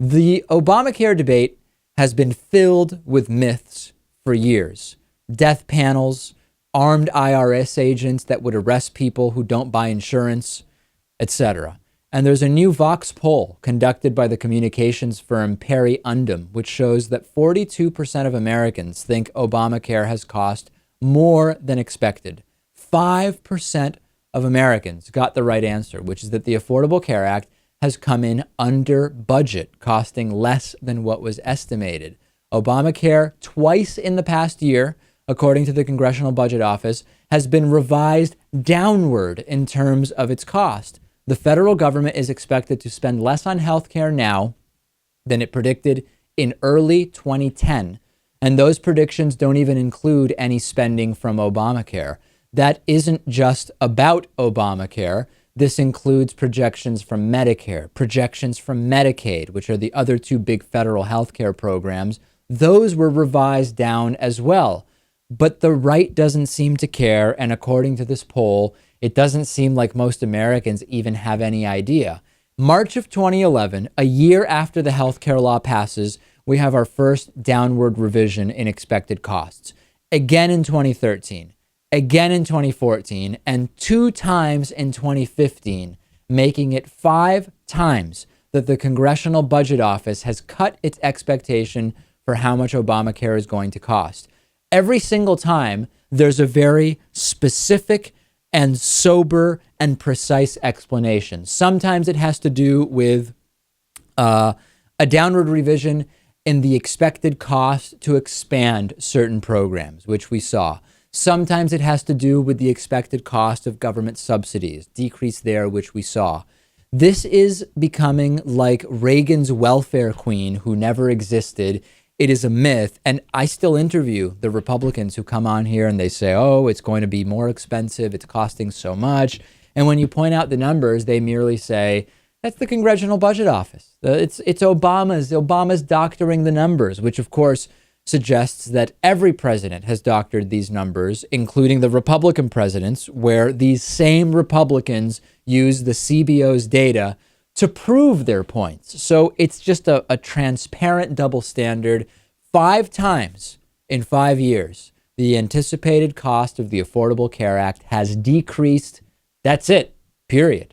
The Obamacare debate has been filled with myths for years. Death panels, armed IRS agents that would arrest people who don't buy insurance, etc. And there's a new Vox poll conducted by the communications firm Perry Undum, which shows that 42% of Americans think Obamacare has cost more than expected. 5% of Americans got the right answer, which is that the Affordable Care Act has come in under budget, costing less than what was estimated. Obamacare, twice in the past year, according to the Congressional Budget Office, has been revised downward in terms of its cost. The federal government is expected to spend less on healthcare now than it predicted in early 2010. And those predictions don't even include any spending from Obamacare. That isn't just about Obamacare. This includes projections from Medicare, projections from Medicaid, which are the other two big federal healthcare programs. Those were revised down as well. But the right doesn't seem to care. And according to this poll, it doesn't seem like most Americans even have any idea. March of 2011, a year after the healthcare law passes, we have our first downward revision in expected costs. Again in 2013, again in 2014, and 2 times in 2015, making it 5 times that the Congressional Budget Office has cut its expectation for how much Obamacare is going to cost. Every single time, there's a very specific and sober and precise explanation. Sometimes it has to do with a downward revision in the expected cost to expand certain programs, which we saw. Sometimes it has to do with the expected cost of government subsidies, decrease there, which we saw. This is becoming like Reagan's welfare queen who never existed. It is a myth. And I still interview the Republicans who come on here and they say, oh, it's going to be more expensive. It's costing so much. And when you point out the numbers, they merely say, that's the Congressional Budget Office. It's Obama's doctoring the numbers, which of course suggests that every president has doctored these numbers, including the Republican presidents, where these same Republicans use the CBO's data to prove their points. So it's just a transparent double standard. 5 times in 5 years, the anticipated cost of the Affordable Care Act has decreased. That's it, period.